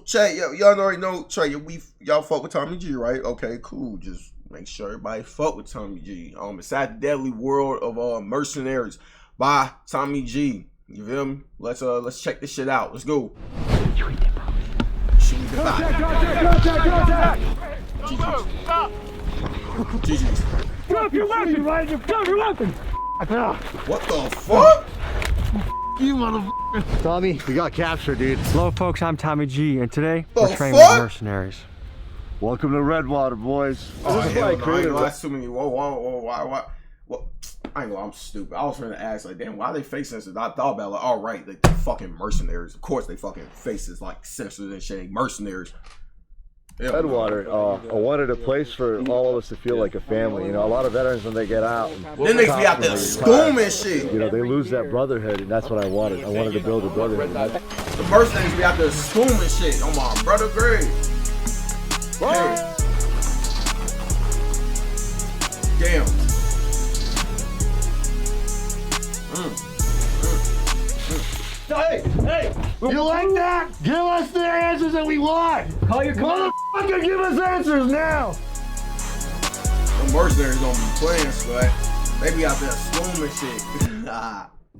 Trey, y'all already know, Trey, y'all fuck with Tommy G, right? Okay, cool. Just make sure everybody fuck with Tommy G. Inside the Deadly World of Mercenaries by Tommy G. You feel me? Let's check this shit out. Let's go. Shoot the Contact! GG's. Drop your weapon, Ryan! Drop your weapon! What the fuck? You motherfucker! Tommy, we got captured, dude. Hello, folks. I'm Tommy G, and today we're training with mercenaries. Welcome to Redwater, boys. Oh, hell no, that's too many. Whoa, why? I ain't gonna, I'm stupid. I was trying to ask, like, damn, why are they face sensitive? I thought about, like, all right, like, the fucking mercenaries. Of course, they fucking faces like sensitive and shit. Mercenaries. Redwater, I wanted a place for all of us to feel like a family. You know, a lot of veterans, when they get out, then they be out there school and shit. You know, they lose that brotherhood, and that's what I wanted. I wanted to build a brotherhood. The mercenaries be out there school and shit. On my brother grade. Hey. Damn. Hey! You like that? Give us the answers that we want! Call your motherfucker, give us answers now! The mercenaries don't be playing, slut. They be out there swimming shit.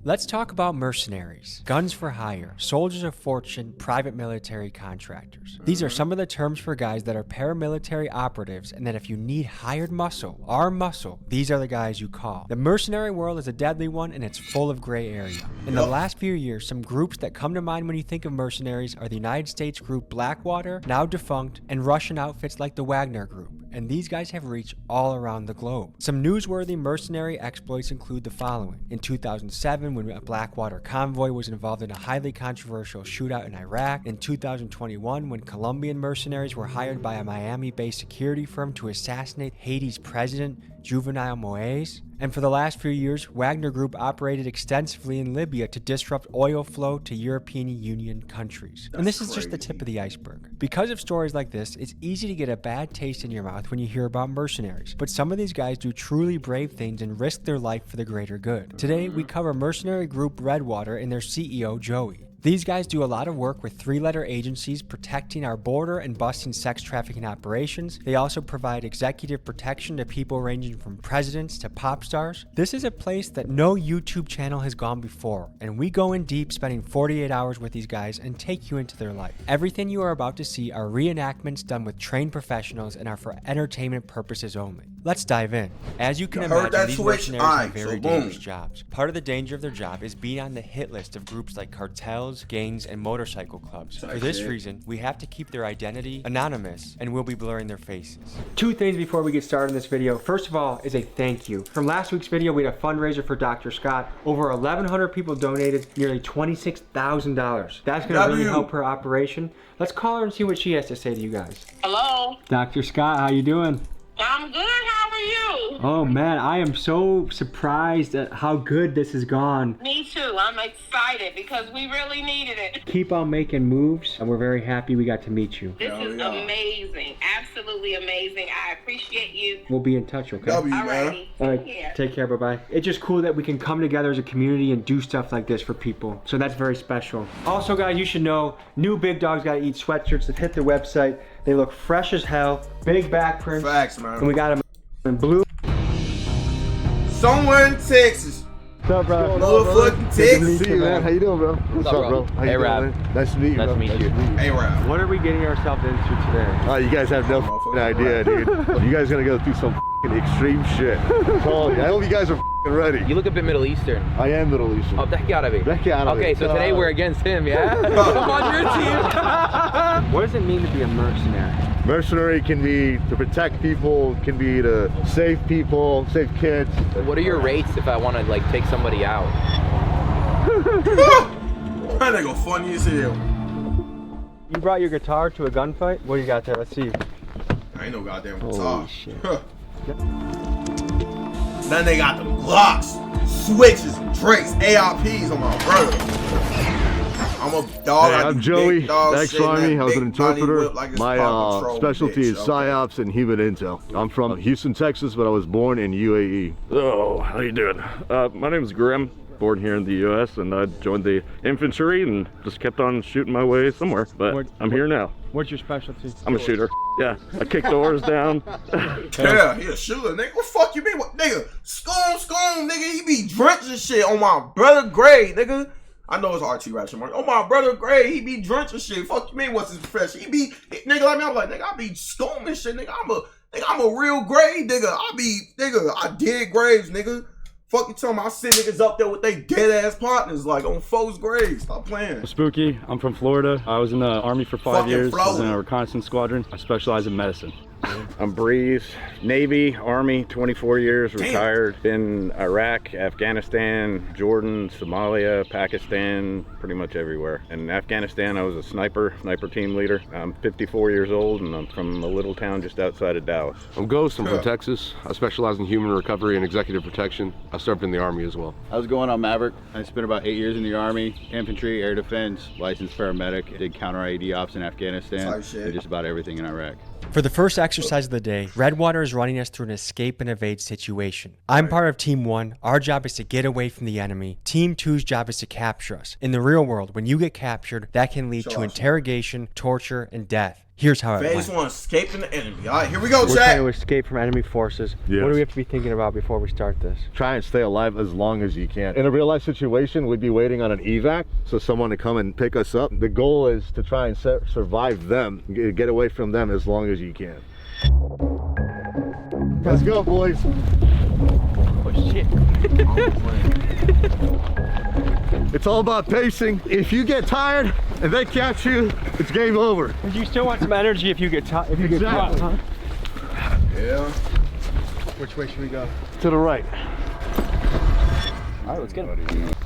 Let's talk about mercenaries. Guns for hire, soldiers of fortune, private military contractors. These are some of the terms for guys that are paramilitary operatives, and that if you need hired muscle, armed muscle, these are the guys you call. The mercenary world is a deadly one, and it's full of gray area. In the last few years, some groups that come to mind when you think of mercenaries are the United States group Blackwater, now defunct, and Russian outfits like the Wagner Group. And these guys have reached all around the globe. Some newsworthy mercenary exploits include the following. In 2007, when a Blackwater convoy was involved in a highly controversial shootout in Iraq. In 2021, when Colombian mercenaries were hired by a Miami-based security firm to assassinate Haiti's president, Juvenal Moise. And for the last few years, Wagner Group operated extensively in Libya to disrupt oil flow to European Union countries. And this is just the tip of the iceberg. Because of stories like this, it's easy to get a bad taste in your mouth when you hear about mercenaries. But some of these guys do truly brave things and risk their life for the greater good. Today, we cover mercenary group Redwater and their CEO, Joey. These guys do a lot of work with three-letter agencies protecting our border and busting sex trafficking operations. They also provide executive protection to people ranging from presidents to pop stars. This is a place that no YouTube channel has gone before, and we go in deep, spending 48 hours with these guys and take you into their life. Everything you are about to see are reenactments done with trained professionals and are for entertainment purposes only. Let's dive in. As you can imagine, these mercenaries have very dangerous jobs. Part of the danger of their job is being on the hit list of groups like cartels, gangs, and motorcycle clubs. For this reason, we have to keep their identity anonymous, and we'll be blurring their faces. Two things before we get started in this video. First of all is a thank you. From last week's video, we had a fundraiser for Dr. Scott. Over 1,100 people donated nearly $26,000. That's gonna really help her operation. Let's call her and see what she has to say to you guys. Hello. Dr. Scott, how you doing? I'm good. How are you? Oh man, I am so surprised at how good this has gone. Me too. I'm excited because we really needed it. Keep on making moves, and we're very happy we got to meet you. This is amazing. Absolutely amazing. I appreciate you. We'll be in touch, okay? Alrighty. All right. Take care. Bye-bye. It's just cool that we can come together as a community and do stuff like this for people. So that's very special. Also, guys, you should know, new Big Dogs Gotta Eat sweatshirts. They've hit their website. They look fresh as hell. Big back prints. Facts, man. And we got them in blue. Somewhere in Texas. What's up, bro? Motherfucking Texas. See you, man. How you doing, bro? What's up, bro? How you doing, man? Nice to meet you, bro. Nice to meet you. Hey, Rob. What are we getting ourselves into today? Oh, you guys have no idea, dude. You guys gonna go through some extreme shit. I hope you guys are ready. You look a bit Middle Eastern. I am Middle Eastern. Oh, that gotta be. Okay, so today we're against him, yeah? I'm on your team. What does it mean to be a mercenary? Mercenary can be to protect people, can be to save people, save kids. What are your rates if I want to like take somebody out? That nigga funny as hell. You brought your guitar to a gunfight? What do you got there? Let's see. I ain't no goddamn guitar. Holy shit. Then they got them Glocks, switches, Drakes, ARPs on my brother. I'm a dog. Hey, I'm Joey, ex-Army. I was an interpreter. My specialty is PSYOPs and human intel. I'm from Houston, Texas, but I was born in UAE. Oh, how you doing? My name is Grim. born here in the U.S. and I joined the infantry and just kept on shooting my way somewhere. But I'm here now. What's your specialty? I'm a shooter. Yeah, I kick doors down. Yeah, he a shooter, nigga. What the fuck you mean? What, nigga? Scone, nigga. He be drenching shit on my brother grade, nigga. I know it's RT Ratchet Mark. On my brother grade, he be drenching shit. Fuck you mean? What's his profession? He be nigga like me. I'm like, nigga, I be sconing shit, nigga. I'm a real grade, nigga. I dig graves, nigga. Fuck you telling me I see niggas up there with they dead ass partners like on folks' graves. Stop playing. Spooky, I'm from Florida. I was in the Army for 5 years. I was in Florida. a reconnaissance squadron. I specialize in medicine. I'm Breeze, Navy, Army, 24 years, retired. Been Iraq, Afghanistan, Jordan, Somalia, Pakistan, pretty much everywhere. In Afghanistan, I was a sniper team leader. I'm 54 years old and I'm from a little town just outside of Dallas. I'm Ghost, I'm from Texas. I specialize in human recovery and executive protection. I served in the Army as well. I was going on Maverick. I spent about 8 years in the Army, infantry, air defense, licensed paramedic, did counter IED ops in Afghanistan, and just about everything in Iraq. For the first exercise of the day, Redwater is running us through an escape and evade situation. I'm part of Team 1. Our job is to get away from the enemy. Team 2's job is to capture us. In the real world, when you get captured, that can lead to interrogation, torture, and death. Here's how it Phase went. 1, escaping the enemy. All right, here we go, We're Jack. trying to escape from enemy forces. Yes. What do we have to be thinking about before we start this? Try and stay alive as long as you can. In a real life situation, we'd be waiting on an evac, so someone to come and pick us up. The goal is to try and survive them, get away from them as long as you can. Let's go, boys. Oh shit. It's all about pacing. If you get tired and they catch you, it's game over. You still want some energy if you get caught, huh? Yeah. Which way should we go? To the right. All right, let's get it.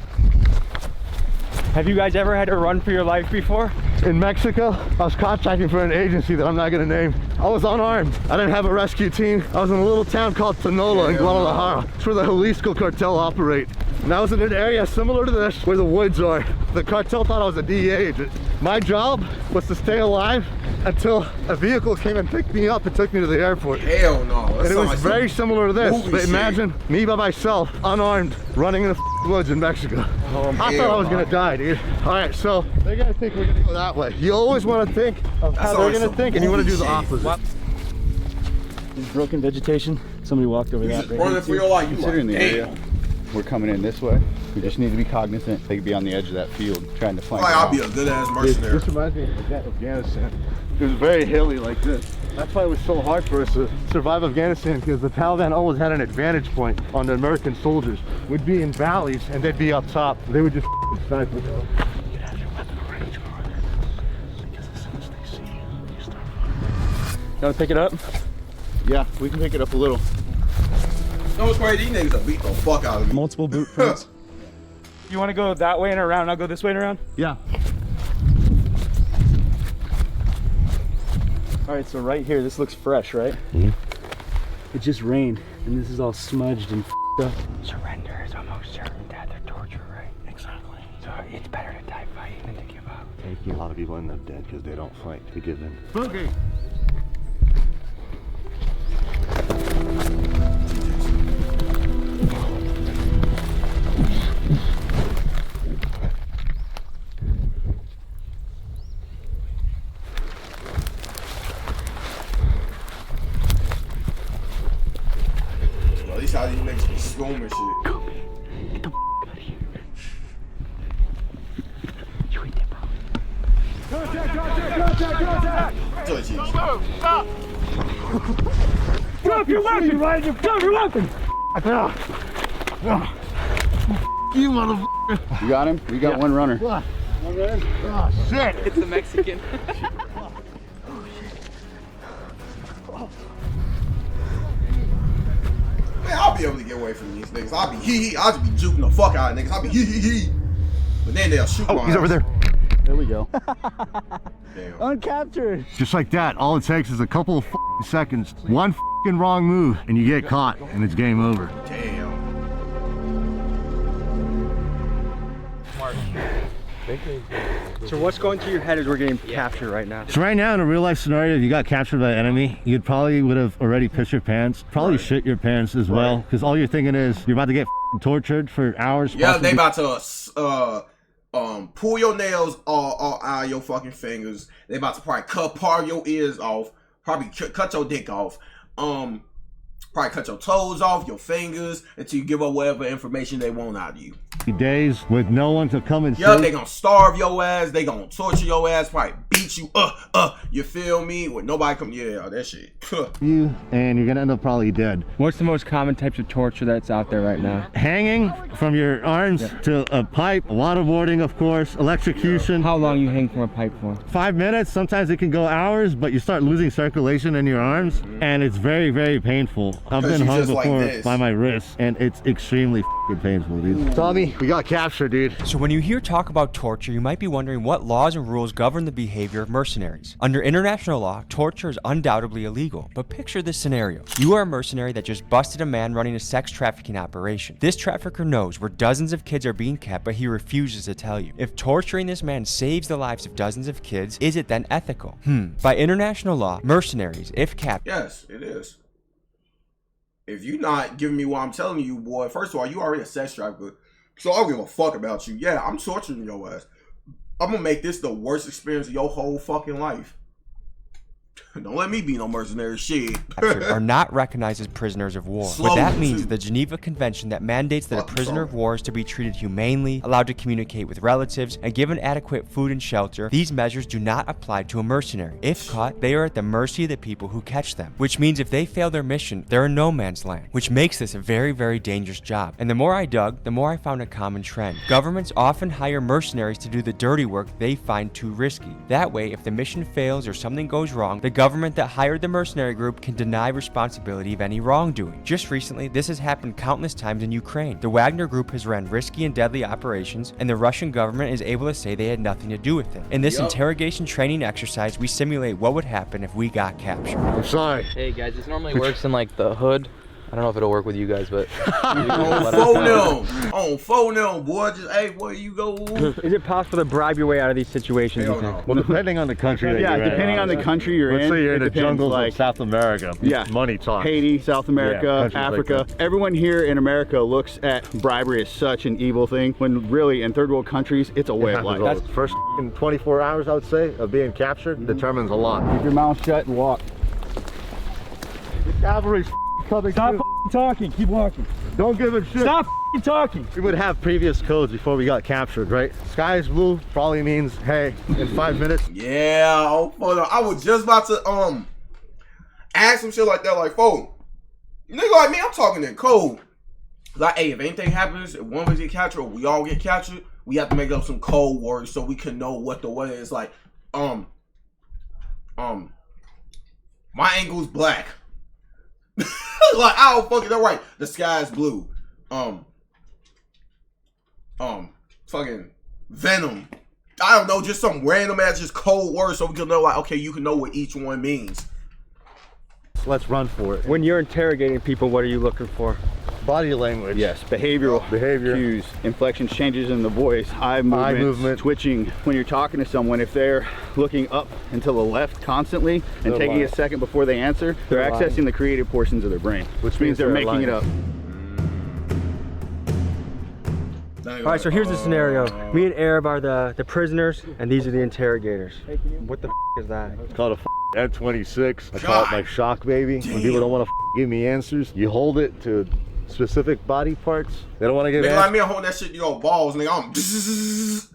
Have you guys ever had to run for your life before? In Mexico, I was contracting for an agency that I'm not gonna name. I was unarmed. I didn't have a rescue team. I was in a little town called Tynowolf in Guadalajara. It's where the Jalisco cartel operate. And I was in an area similar to this where the woods are. The cartel thought I was a DEA agent. My job was to stay alive until a vehicle came and picked me up and took me to the airport. Hell no. And it was very similar to this, but imagine me by myself, unarmed, running in the woods in Mexico. I thought I was gonna die, dude. All right, so they're gonna think we're gonna go that way. You always wanna think of how they're gonna think, and you wanna do the opposite. There's broken vegetation. Somebody walked over that. Right running for your life. Considering the area, we're coming in this way. We just need to be cognizant. They could be on the edge of that field trying to flank. Like, I'll be a good ass mercenary. This reminds me of Afghanistan. It was very hilly like this. That's why it was so hard for us to survive Afghanistan, because the Taliban always had an advantage point on the American soldiers. We'd be in valleys and they'd be up top. They would just snipe us. You have your weapon ready to order, because as soon as they see you, you start firing. You want to pick it up? Yeah, we can pick it up a little. No, it's crazy. These niggas will beat the fuck out of me. Multiple boot prints. You want to go that way and around? I'll go this way and around? Yeah. All right, so right here, this looks fresh, right? Mm-hmm. It just rained, and this is all smudged and up. Surrender is almost certain death or torture, right? Exactly. So it's better to die fighting than to give up. A lot of people end up dead because they don't fight, they give in. Boogie. At least how these niggas be scooming shit. Get the out of here. You eat that, bro. Contact! Joy cheese. Stop! Drop your weapon, Ryan! Drop your weapon! You motherfucker! You got him? We got one runner. Oh, shit! It's the Mexican. Man, I'll be able to get away from these niggas. I'll be hee hee. I'll just be juking the fuck out of niggas. I'll be hee hee hee. But then they'll shoot my He's over there. There we go. Damn. Uncaptured. Just like that, all it takes is a couple of seconds. One wrong move, and you get caught, and it's game over. Damn. So what's going through your head as we're getting captured right now? So right now, in a real life scenario, if you got captured by an enemy, you probably would have already pissed your pants, probably shit your pants as well, because all you're thinking is you're about to get tortured for hours. Yeah, possibly. they about to pull your nails all out of your fucking fingers. They about to probably cut part of your ears off. Probably cut your dick off. Probably cut your toes off, your fingers, until you give up whatever information they want out of you. Days with no one to come and Yeah, see. they gonna starve your ass. They gonna torture your ass. Probably beat you. You feel me? With nobody come. Yeah, that shit. You and you're gonna end up probably dead. What's the most common types of torture that's out there right now? Hanging from your arms to a pipe, waterboarding, of course, electrocution. How long you hang from a pipe for? 5 minutes. Sometimes it can go hours, but you start losing circulation in your arms, and it's very, very painful. I've been hung before by my wrist, and it's extremely f***ing painful, dude. Tommy, we got captured, dude. So when you hear talk about torture, you might be wondering what laws and rules govern the behavior of mercenaries. Under international law, torture is undoubtedly illegal, but picture this scenario. You are a mercenary that just busted a man running a sex trafficking operation. This trafficker knows where dozens of kids are being kept, but he refuses to tell you. If torturing this man saves the lives of dozens of kids, is it then ethical? By international law, mercenaries, if captured... Yes, it is. If you not giving me what I'm telling you, boy, first of all, you already a sex trafficker, so I don't give a fuck about you. Yeah, I'm torturing your ass. I'm gonna make this the worst experience of your whole fucking life. Don't let me be no mercenary shit. are not recognized as prisoners of war. What that means is the Geneva Convention that mandates that a prisoner of war is to be treated humanely, allowed to communicate with relatives, and given adequate food and shelter. These measures do not apply to a mercenary. If caught, they are at the mercy of the people who catch them, which means if they fail their mission, they're in no man's land, which makes this a very, very dangerous job. And the more I dug, the more I found a common trend. Governments often hire mercenaries to do the dirty work they find too risky. That way, if the mission fails or something goes wrong, the government that hired the mercenary group can deny responsibility of any wrongdoing. Just recently, this has happened countless times in Ukraine. The Wagner group has ran risky and deadly operations, and the Russian government is able to say they had nothing to do with it. In this interrogation training exercise, we simulate what would happen if we got captured. I'm sorry. Hey guys, this normally works in like the hood. I don't know if it'll work with you guys, but on phone now, boy. Just hey, boy, you go. Is it possible to bribe your way out of these situations? You think? Well, depending on the country that yeah, you're in. depending on the country you're in. Let's say you're in the jungles like of South America. Yeah, money talks. Haiti, South America, Africa. Like everyone here in America looks at bribery as such an evil thing, when really in third world countries, it's a way of life. That's first 24 hours, I would say, of being captured determines a lot. Keep your mouth shut and walk. The cavalry's coming. Stop talking, keep walking. Don't give a shit. Stop talking. We would have previous codes before we got captured, right? Sky is blue probably means, hey, in 5 minutes. Yeah, I was just about to ask some shit like that, like, nigga like me, I'm talking in code. Like, hey, if anything happens, if one of us get captured or we all get captured, we have to make up some code words so we can know what the weather is like. My ankle's black. Like, I don't fucking know, right? The sky's blue. Fucking venom. I don't know, just some random ass just cold words so we can know, like, okay, you can know what each one means. Let's run for it. When you're interrogating people, what are you looking for? Body language. Yes, behavior cues, inflections, changes in the voice, eye movement, twitching. When you're talking to someone, if they're looking up and to the left constantly and taking a second before they answer, they're accessing the creative portions of their brain, which means they're making it up. All right, so here's the scenario. Me and Arab are the prisoners, and these are the interrogators. What the is that? It's called a F-26. I call it my shock baby. When people don't want to give me answers, you hold it to specific body parts. They don't want to give answers. Like me, I hold that shit to your balls, nigga.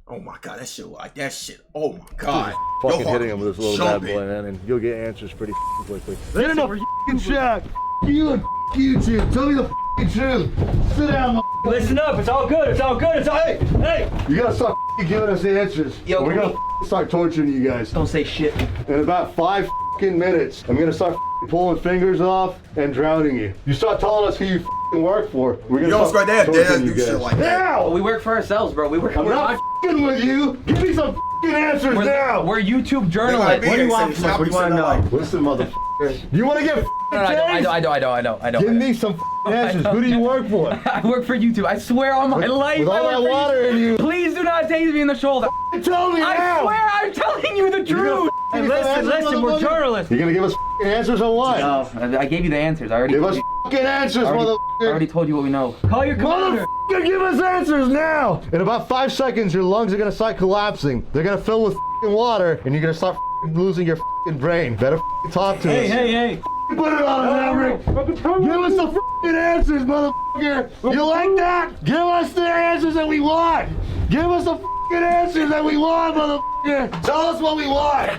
Oh my god, that shit like that shit. Oh my god. Fucking hitting him with this little bad boy, man, and you'll get answers pretty quickly. Get in the f***ing shack. You and YouTube. Tell me the f***ing truth. Sit down, listen up. It's all good. It's all good. It's all. Hey. You gotta start giving us answers. Yo, we're gonna start torturing you guys. Don't say shit. In about 5 minutes, I'm gonna start pulling fingers off and drowning you. You start telling us who you work for. We're gonna start torturing you guys. Shit like that. Now! Well, we work for ourselves, bro. We work. I'm not work with you. Give me some answers now. We're YouTube journalists. What do you want from us? What do you want to know? Listen, motherfucker. You want to get I don't. Give me some answers. Who do you work for? I work for YouTube. I swear on my life. With all that water in you. Please do not tase me in the shoulder. Tell me now. I swear I'm telling you the truth. Hey, listen, we're journalists. You gonna give us answers or what? No, I gave you the answers. I already Give us answers, motherfucker. I already told you what we know. Call your commander. Motherfucker, give us answers now. In about 5 seconds, your lungs are gonna start collapsing. They're gonna fill with water, and you're gonna start losing your brain. Better talk to us. Hey. Put it on, Maverick. Give us the answers, motherfucker. You like that? Give us the answers that we want. Give us the answers that we want, motherfucker. Tell us what we want.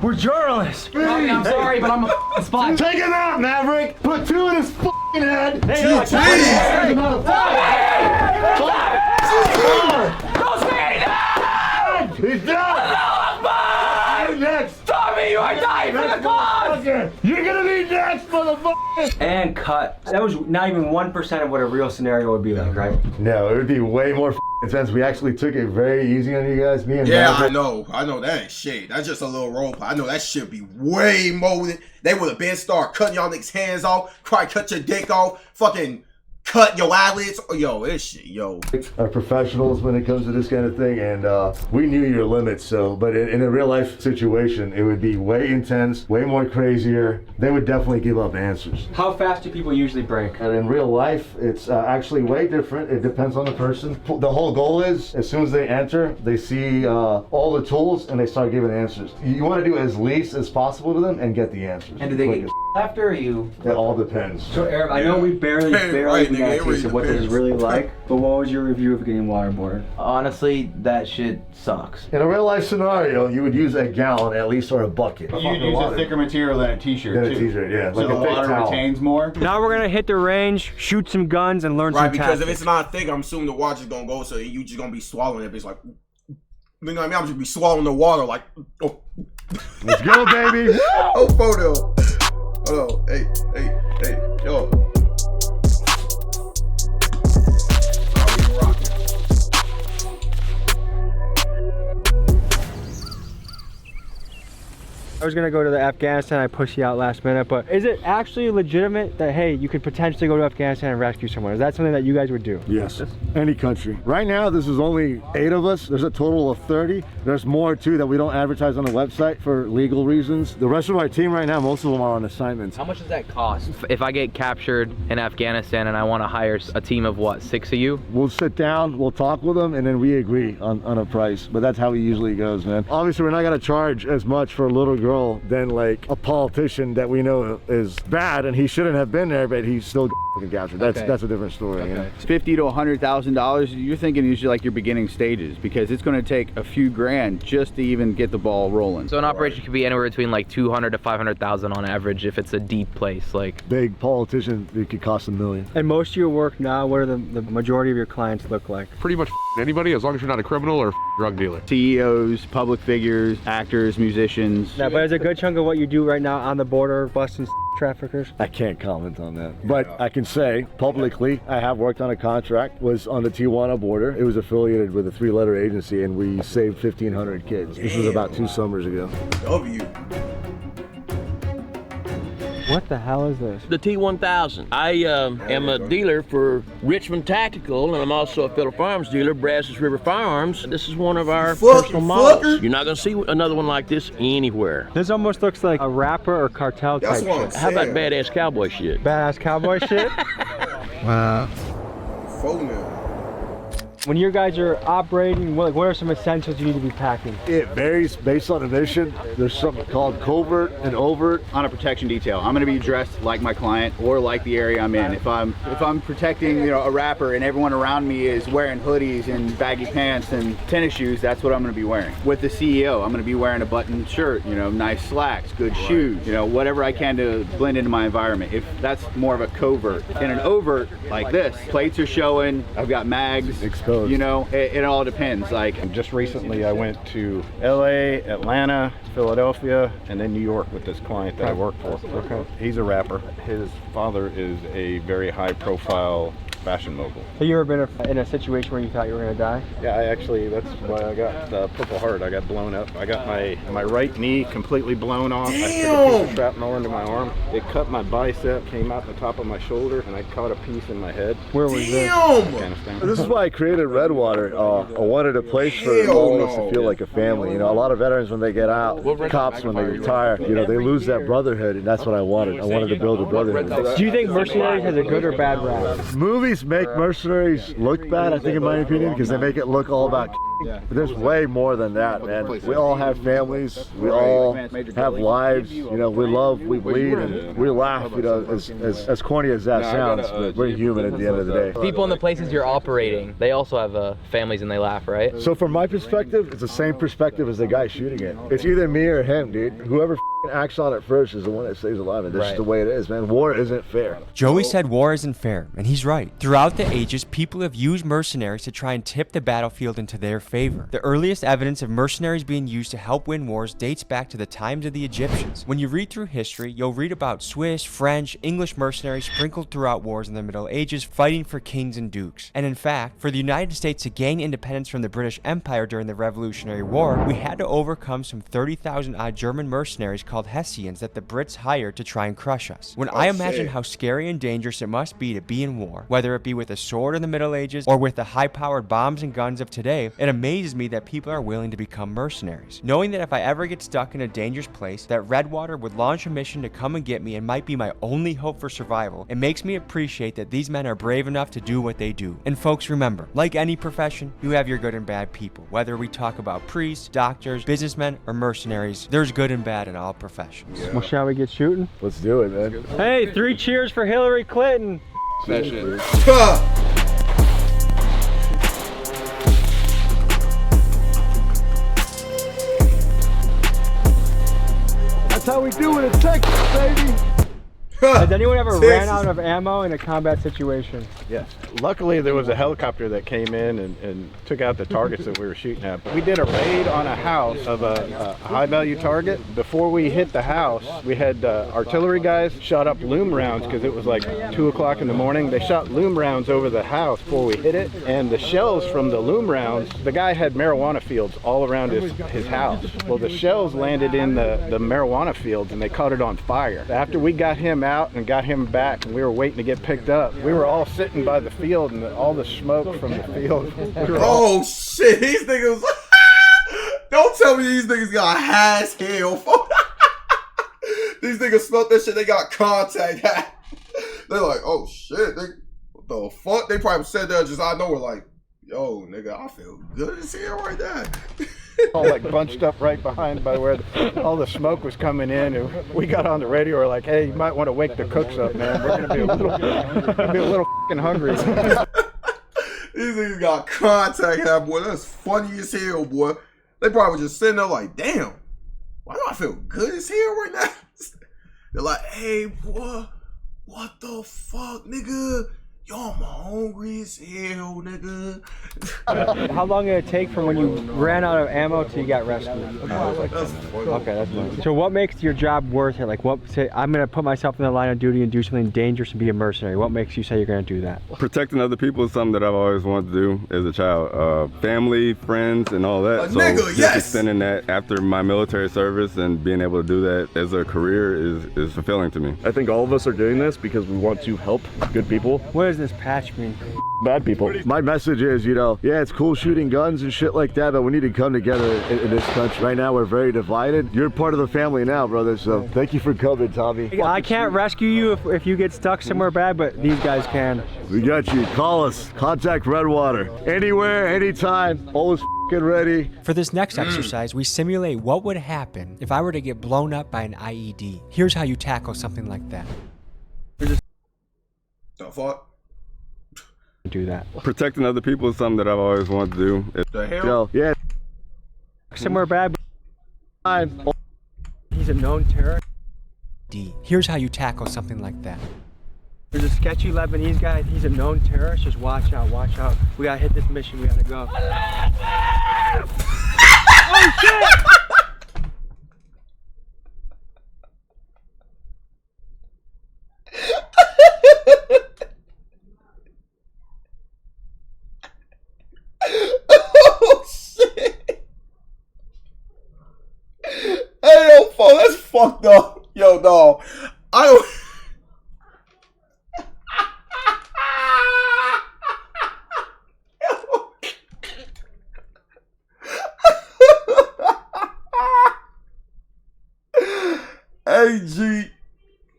We're journalists. I'm sorry, but I'm a spy. Take him out, Maverick. Put 2 in his head. Hey, Don't say anything. He's done. You're next. Tommy, you are dying for the cause. You're gonna be next, motherfucker. And cut. That was not even 1% of what a real scenario would be like, right? No, it would be way more intense. We actually took it very easy on you guys. Me and Yeah, Maverick. I know that ain't shit. That's just a little role play. I know that shit be way more than they would have been start cutting y'all niggas' hands off, probably cut your dick off, fucking cut your eyelids. Yo, this shit, yo. Are professionals when it comes to this kind of thing, and we knew your limits. So, but in a real life situation, it would be way intense, way more crazier. They would definitely give up answers. How fast do people usually break? And in real life, it's actually way different. It depends on the person. The whole goal is, as soon as they enter, they see all the tools and they start giving answers. You want to do as least as possible to them and get the answers. And do they get after you? It all depends. So, Arab, I know we barely got a taste of what this is really like, but what was your review of getting waterboarded? Honestly, that shit sucks. In a real life scenario, you would use a gallon at least or a bucket. You'd use a thicker material than a t-shirt than a t-shirt, yeah. So like the a thick water towel. retains more. Now we're gonna hit the range, shoot some guns, and learn some Right, because tactics. if it's not thick, I'm assuming the water's gonna go, so you just gonna be swallowing it. It's like, you know what I mean? I'm just be swallowing the water like, oh. Let's go, baby. Oh, photo. Hold on. Hey, yo. I was gonna go to the Afghanistan, I pushed you out last minute, but is it actually legitimate that, hey, you could potentially go to Afghanistan and rescue someone? Is that something that you guys would do? Yes, any country. Right now, this is only 8 of us. There's a total of 30. There's more too that we don't advertise on the website for legal reasons. The rest of our team right now, most of them are on assignments. How much does that cost? If I get captured in Afghanistan and I want to hire a team of what, 6 of you? We'll sit down, we'll talk with them, and then we agree on a price. But that's how it usually goes, man. Obviously, we're not gonna charge as much for a little girl than like a politician that we know is bad and he shouldn't have been there, but he's still fucking captured. That's a different story. Okay. You know? It's $50,000 to $100,000. You're thinking usually like your beginning stages because it's going to take a few grand just to even get the ball rolling. So an operation could be anywhere between like 200 to 500,000 on average if it's a deep place. Like big politician, it could cost $1 million. And most of your work now, what are the majority of your clients look like? Pretty much anybody, as long as you're not a criminal or drug dealer. CEOs, public figures, actors, musicians. Yeah, but is a good chunk of what you do right now on the border busting traffickers? I can't comment on that, but I can say publicly I have worked on a contract, was on the Tijuana border. It was affiliated with a 3-letter agency and we saved 1,500 kids. This was about 2 summers ago. W. What the hell is this? The T1000. I am a dealer for Richmond Tactical, and I'm also a Federal Firearms dealer, Brazos River Firearms. This is one of our personal models. You're not gonna see another one like this anywhere. This almost looks like a rapper or cartel type shit. How about badass cowboy shit? Badass cowboy shit? Wow. Phone. When you guys are operating, what are some essentials you need to be packing? It varies based on the mission. There's something called covert and overt. On a protection detail, I'm going to be dressed like my client or like the area I'm in. If I'm protecting, a rapper and everyone around me is wearing hoodies and baggy pants and tennis shoes, that's what I'm going to be wearing. With the CEO, I'm going to be wearing a buttoned shirt, nice slacks, good shoes, whatever I can to blend into my environment. If that's more of a covert. In an overt like this, plates are showing, I've got mags, exposed. It all depends. Like Just recently I went to LA, Atlanta, Philadelphia, and then New York with this client that I work for. Okay. He's a rapper. His father is a very high profile fashion mogul. Have you ever been in a situation where you thought you were gonna die? Yeah, that's why I got Purple Heart. I got blown up. I got my right knee completely blown off. Damn. I took a piece of shrapnel into my arm. It cut my bicep, came out the top of my shoulder, and I caught a piece in my head. Where was this? Afghanistan. This is why I created Redwater. I wanted a place for all of us to feel like a family. You know, a lot of veterans when they get out, cops when they retire, you know, they lose that brotherhood, and that's what I wanted. I wanted to build a brotherhood. Do you think Mercenaries has a good or bad rap? Movies make Mercenaries look bad, I think, in my opinion, because they make it look all about. But there's way more than that, man. We all have families. We all have lives. You know, we love, we bleed, and we laugh. You know, as corny as that sounds, but we're human at the end of the day. People in the places you're operating, they also have families and they laugh, right? So from my perspective, it's the same perspective as the guy shooting it. It's either me or him, dude. Whoever acts on it first is the one that stays alive, and this is the way it is, man. War isn't fair. Joey said war isn't fair, and he's right. Throughout the ages, people have used mercenaries to try and tip the battlefield into their favor. The earliest evidence of mercenaries being used to help win wars dates back to the times of the Egyptians. When you read through history, you'll read about Swiss, French, English mercenaries sprinkled throughout wars in the Middle Ages fighting for kings and dukes. And in fact, for the United States to gain independence from the British Empire during the Revolutionary War, we had to overcome some 30,000 odd German mercenaries called Hessians that the Brits hired to try and crush us. When I imagine how scary and dangerous it must be to be in war, whether it be with a sword in the Middle Ages or with the high-powered bombs and guns of today, it amazes me that people are willing to become mercenaries. Knowing that if I ever get stuck in a dangerous place, that Redwater would launch a mission to come and get me and might be my only hope for survival, it makes me appreciate that these men are brave enough to do what they do. And folks, remember, like any profession, you have your good and bad people. Whether we talk about priests, doctors, businessmen, or mercenaries, there's good and bad in all professions. Well, shall we get shooting? Let's do it, man. Hey, 3 cheers for Hillary Clinton. That shit. That's how we do it in Texas, baby. Has anyone ever ran out of ammo in a combat situation? Yes. Luckily, there was a helicopter that came in and took out the targets that we were shooting at. We did a raid on a house of a high-value target. Before we hit the house, we had artillery guys shot up loom rounds because it was like 2 o'clock in the morning. They shot loom rounds over the house before we hit it. And the shells from the loom rounds, the guy had marijuana fields all around his house. Well, the shells landed in the marijuana fields and they caught it on fire. After we got him out and got him back and we were waiting to get picked up, we were all sitting by the field and all the smoke from the field. Oh shit, these niggas. Don't tell me these niggas got high as hell. These niggas smelled that shit, they got contact high. They're like, oh shit, what the fuck? They probably said that just I know we're like, yo nigga, I feel good as hell right now. All like bunched up right behind by where all the smoke was coming in, and we got on the radio. We're like, "Hey, you might want to wake the cooks up, man. We're gonna be a little fucking hungry." These niggas got contact high, boy. That's funny as hell, boy. They probably just sitting there like, "Damn, why do I feel good as hell right now?" They're like, "Hey, boy, what the fuck, nigga? Yo, I'm hungry as hell, nigga." How long did it take from when you ran out of ammo till you got rescued? Okay, that's nice. So what makes your job worth it? Like, say I'm gonna put myself in the line of duty and do something dangerous and be a mercenary. What makes you say you're gonna do that? Protecting other people is something that I've always wanted to do as a child. Family, friends, and all that. So nigga, just yes! extending that after my military service and being able to do that as a career is fulfilling to me. I think all of us are doing this because we want to help good people. What does this patch mean? Bad people. My message is, you know, yeah, it's cool shooting guns and shit like that, but we need to come together in this country. Right now, we're very divided. You're part of the family now, brother, so thank you for coming, Tommy. I can't rescue you if you get stuck somewhere bad, but these guys can. We got you. Call us. Contact Redwater. Anywhere, anytime. Always f***ing ready. For this next exercise, we simulate what would happen if I were to get blown up by an IED. Here's how you tackle something like that. The fuck? Do that. Protecting other people is something that I've always wanted to do. The hell? Yo, yeah. Somewhere bad. He's a known terrorist. Here's how you tackle something like that. There's a sketchy Lebanese guy. He's a known terrorist. Just watch out, watch out. We gotta hit this mission. We gotta go. Oh shit! fucked up. Yo, dog. I don't. Hey, G,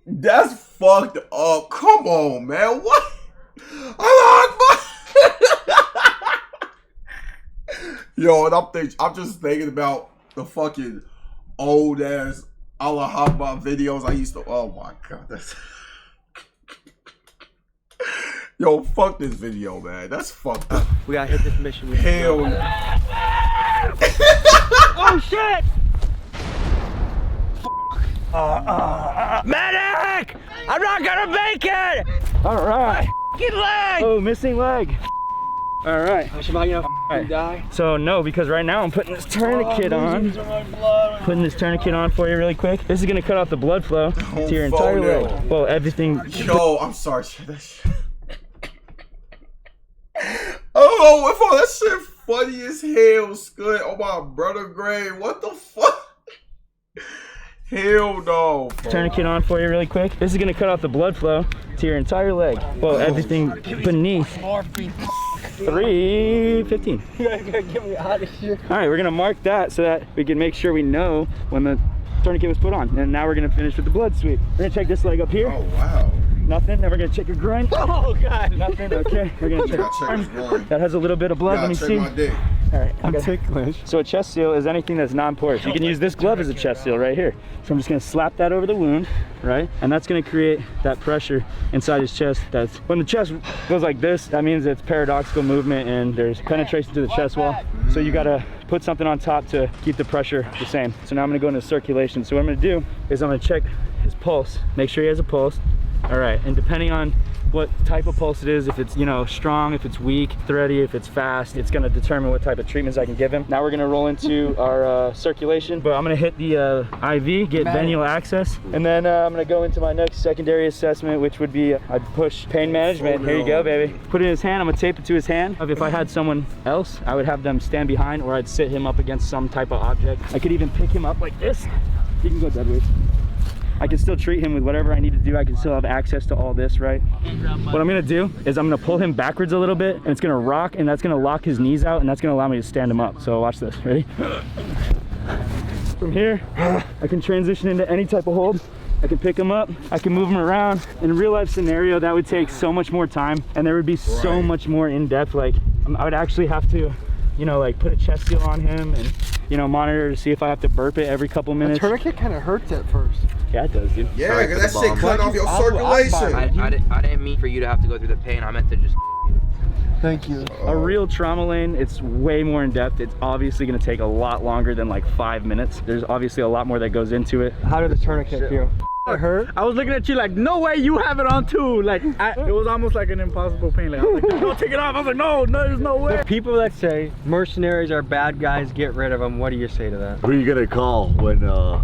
that's fucked up. Come on, man. What? Yo, and I'm just thinking about the fucking old ass Allah Akbar videos I used to. Oh my god, that's. Yo, fuck this video, man. That's fucked up. We gotta hit this mission. Hell. Oh shit! Medic! I'm not gonna make it! All right. Get leg! Oh, missing leg. All right. Am I gonna die? So no, because right now I'm putting this tourniquet on. Putting this tourniquet on for you really quick. This is gonna cut off the blood flow to your entire leg. Well, everything. Yo, I'm sorry. That shit. Oh, that shit funny as hell, Scud. Oh my brother Gray, what the fuck? Hell no. Tourniquet on for you really quick. This is gonna cut off the blood flow to your entire leg. Well, everything beneath. 3:15. You gotta get me out of here. All right, we're gonna mark that so that we can make sure we know when the tourniquet was put on. And now we're gonna finish with the blood sweep. We're gonna check this leg up here. Oh wow. Nothing. Then we're gonna check your groin. Oh god. Nothing. Okay. We're gonna check his groin. That has a little bit of blood. Let me see. My dick. All right. I'm ticklish. So a chest seal is anything that's non-porous. You can use this glove as a chest seal right here. So I'm just gonna slap that over the wound, right? And that's gonna create that pressure inside his chest. That's when the chest goes like this, that means it's paradoxical movement and there's penetration to the chest wall. So you gotta put something on top to keep the pressure the same. So now I'm gonna go into circulation. So what I'm gonna do is I'm gonna check his pulse, make sure he has a pulse. All right, and depending on what type of pulse it is, if it's, you know, strong, if it's weak, thready, if it's fast, it's gonna determine what type of treatments I can give him. Now we're gonna roll into our circulation, but I'm gonna hit the IV, get venual access, and then I'm gonna go into my next secondary assessment, which would be I'd push pain management. Here you go, baby. Put it in his hand, I'm gonna tape it to his hand. If I had someone else, I would have them stand behind or I'd sit him up against some type of object. I could even pick him up like this. You can go dead weight. I can still treat him with whatever I need to do. I can still have access to all this, right? What I'm gonna do is I'm gonna pull him backwards a little bit and it's gonna rock and that's gonna lock his knees out and that's gonna allow me to stand him up. So watch this, ready? From here, I can transition into any type of hold. I can pick him up, I can move him around. In a real life scenario, that would take so much more time and there would be so much more in depth. Like I would actually have to, you know, like put a chest seal on him and, you know, monitor to see if I have to burp it every couple minutes. The tourniquet kind of hurts at first. Yeah, it does, dude. Yeah, because that shit cut off your circulation. I didn't mean for you to have to go through the pain. I meant to just. Thank you. A real trauma lane, it's way more in depth. It's obviously going to take a lot longer than like 5 minutes. There's obviously a lot more that goes into it. How did the tourniquet feel? It hurt. I was looking at you like, no way you have it on too. Like, it was almost like an impossible pain. Like, I was like, no, take it off. I was like, no, there's no way. The people that say mercenaries are bad guys, get rid of them. What do you say to that? Who are you gonna call when the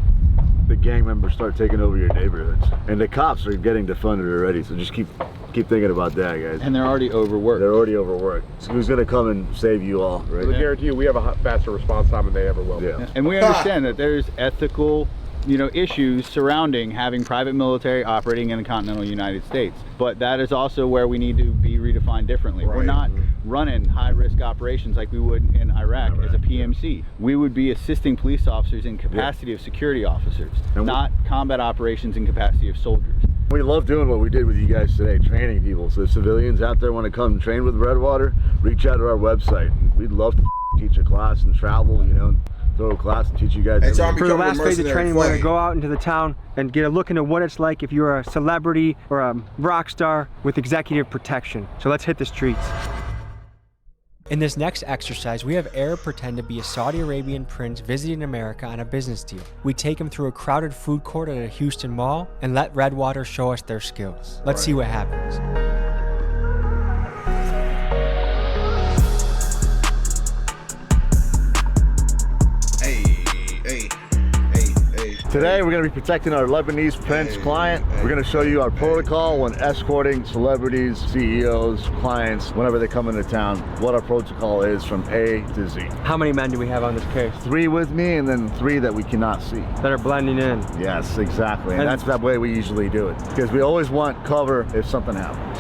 gang members start taking over your neighborhoods? And the cops are getting defunded already, so just keep thinking about that, guys. And they're already overworked. They're already overworked. So who's gonna come and save you all, right? I guarantee you we have a faster response time than they ever will. Yeah. And we understand that there's ethical, you know, issues surrounding having private military operating in the continental United States. But that is also where we need to be redefined differently. Right. We're not running high-risk operations like we would in Iraq as a PMC. We would be assisting police officers in capacity of security officers, not combat operations in capacity of soldiers. We love doing what we did with you guys today, training people. So if civilians out there want to come train with Redwater, reach out to our website. We'd love to teach a class and travel, you know, throw a class and teach you guys. For the last phase of training, we're going to go out into the town and get a look into what it's like if you're a celebrity or a rock star with executive protection. So let's hit the streets. In this next exercise, we have Arab pretend to be a Saudi Arabian prince visiting America on a business deal. We take him through a crowded food court at a Houston mall and let Redwater show us their skills. Let's see what happens. Hey. Today we're going to be protecting our Lebanese Prince client. We're going to show you our protocol when escorting celebrities, CEOs, clients, whenever they come into town, what our protocol is from A to Z. How many men do we have on this case? 3 with me and then 3 that we cannot see. That are blending in. Yes, exactly. And that's the way we usually do it. Because we always want cover if something happens.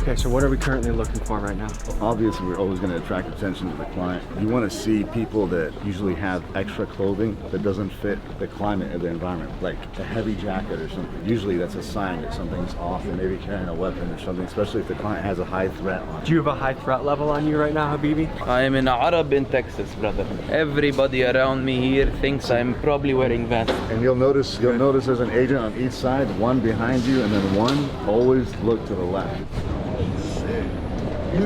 Okay, so what are we currently looking for right now? Obviously, we're always going to attract attention to the client. You want to see people that usually have extra clothing that doesn't fit the climate of the environment, like a heavy jacket or something. Usually that's a sign that something's off and maybe carrying a weapon or something, especially if the client has a high threat on. Do you have a high threat level on you right now, Habibi? I am an Arab in Texas, brother. Everybody around me here thinks I'm probably wearing vests. And you'll notice there's an agent on each side, 1 behind you and then 1. Always look to the left.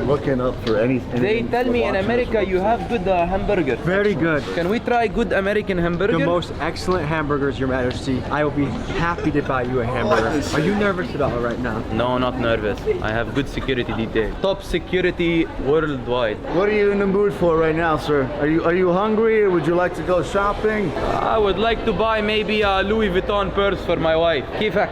Looking up for anything. They tell me in America you have good hamburger. Very good. Can we try good American hamburger? The most excellent hamburgers, Your Majesty. I will be happy to buy you a hamburger. Are you nervous at all right now? No, not nervous. I have good security detail. Top security worldwide. What are you in the mood for right now, sir? Are you hungry or would you like to go shopping? I would like to buy maybe a Louis Vuitton purse for my wife. كيفك؟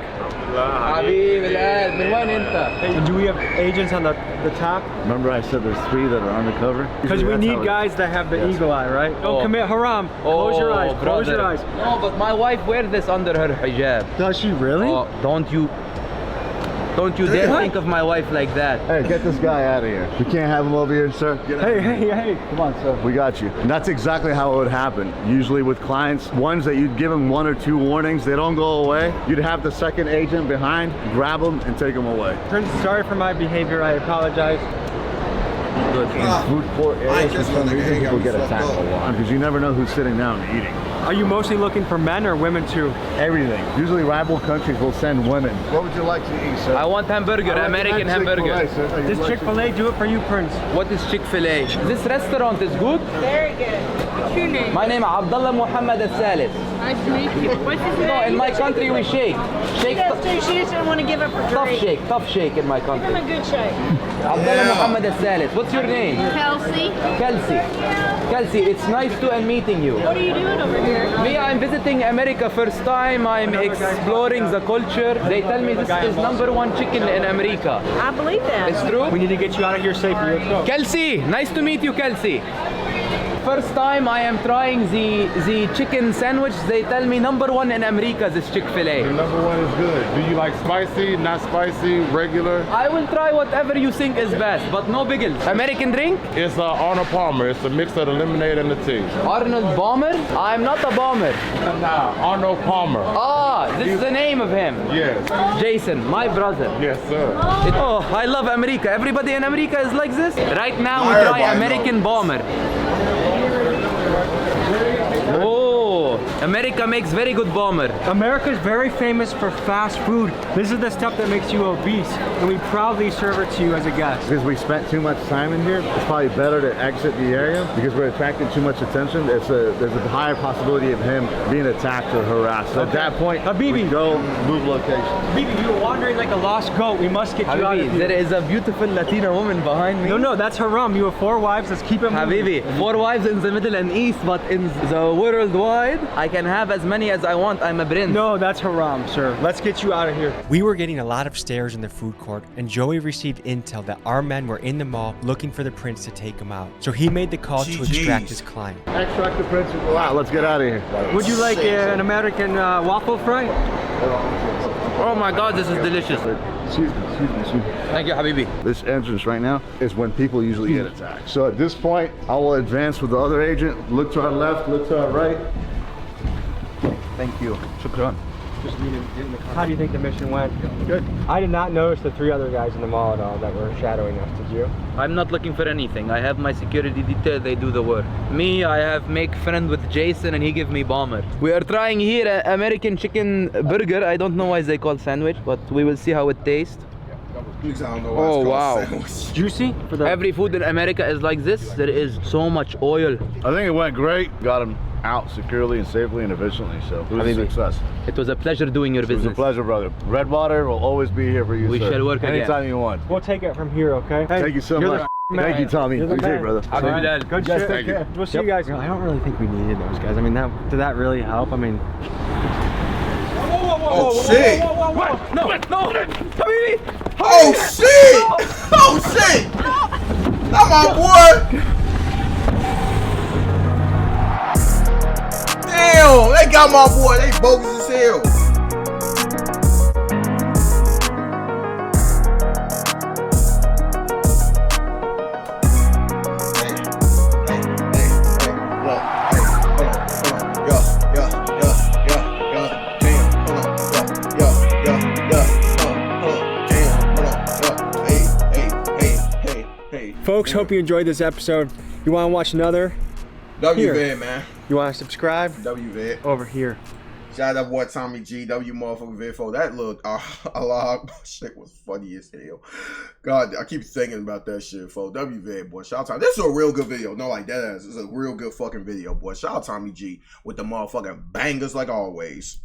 حبيبي القلب من وين انت؟ Do we have agents on the top? Remember I said there's 3 that are undercover? Because we need guys that have the eagle eye, right? Don't commit haram. Close your eyes. Brother. Close your eyes. No, but my wife wears this under her hijab. Does she really? Oh, don't you dare think of my wife like that. Hey, get this guy out of here. We can't have him over here, sir. Hey. Come on, sir. We got you. And that's exactly how it would happen. Usually with clients, ones that you'd give them 1 or 2 warnings, they don't go away. You'd have the second agent behind, grab them and take them away. Prince, sorry for my behavior. I apologize. In food court areas, for some reason, people get attacked a lot because you never know who's sitting down and eating. Are you mostly looking for men or women too? Everything. Usually rival countries will send women. What would you like to eat, sir? I want hamburger, American hamburger. Does Chick-fil-A do it for you, Prince? What is Chick-fil-A? This restaurant is good? Very good. What's your name? My name is Abdullah Muhammad Al-Salis. Nice to meet you. What's his name? No, in my country we shake. Shake. She doesn't want to give up her drink. Tough shake in my country. Give him a good shake. Abdullah Muhammad Al-Salis. What's your name? Kelsey, it's nice to meeting you. What are you doing over here? Me, I'm visiting America first time. I'm exploring the culture. They tell me this is #1 chicken in America. I believe that. It's true? We need to get you out of here safely. Let's go. Kelsey, nice to meet you, Kelsey. First time I am trying the chicken sandwich. They tell me #1 in America is Chick-fil-A. #1 is good. Do you like spicy, not spicy, regular? I will try whatever you think is best, but no biggles. American drink? It's Arnold Palmer. It's a mix of the lemonade and the tea. Arnold Palmer? I'm not a bomber. Nah, Arnold Palmer. Ah, this is the name of him. Yes. Jason, my brother. Yes, sir. Oh, I love America. Everybody in America is like this. Right now we try American bomber. Oh, America makes very good bomber. America is very famous for fast food. This is the stuff that makes you obese, and we proudly serve it to you as a guest. Because we spent too much time in here, it's probably better to exit the area because we're attracting too much attention. There's a higher possibility of him being attacked or harassed. So at that point, Habibi, go move location. Habibi, you were wandering like a lost goat. We must get you out of here. There is a beautiful Latina woman behind me. No, that's haram. You have 4 wives. Let's keep it moving. Habibi, 4 wives in the Middle and East, but in the worldwide, I can have as many as I want. I'm a prince. No, that's haram, sir. Let's get you out of here. We were getting a lot of stares in the food court, and Joey received intel that our men were in the mall looking for the prince to take him out. So he made the call to extract his client. Extract the prince and go out. Let's get out of here. Would you like an American waffle fry? Oh my God, this is delicious. Excuse me. Thank you, Habibi. This entrance right now is when people usually get attacked. So at this point, I will advance with the other agent. Look to our left, look to our right. Thank you. Shukran. Just need to get in the car. How do you think the mission went? Good. I did not notice the 3 other guys in the mall at all that were shadowing us. Did you? I'm not looking for anything. I have my security detail. They do the work. Me, I have make friend with Jason and he give me bomber. We are trying here an American chicken burger. I don't know why they call sandwich, but we will see how it tastes. Oh wow. Juicy? Every food in America is like this. There is so much oil. I think it went great. Got him out securely and safely and efficiently. So it was a success. It was a pleasure doing your business. It was a pleasure, brother. Redwater will always be here for you, We sir. shall work again. Anytime you want. We'll take it from here, okay? Hey, Thank you so much. Thank you, Tommy. Appreciate it, brother. I'll give you that. Good Yes, shit. thank you. We'll see you guys. I don't really think we needed those guys. I mean, did that really help? I mean... Oh shit! What? No, no! Oh shit! Oh shit! Not my boy! Damn, they got my boy. They bogus as hell. Folks, hope you enjoyed this episode. You want to watch another? WVed, man. You want to subscribe? WVed. Over here. Shout out boy Tommy G, W motherfucking Vidfo. That look, Allah, shit was funny as hell. God, I keep thinking about that shit, folks. WVed, boy. Shout out. This is a real good video. No, like that ass. It's a real good fucking video, boy. Shout out Tommy G with the motherfucking bangers like always.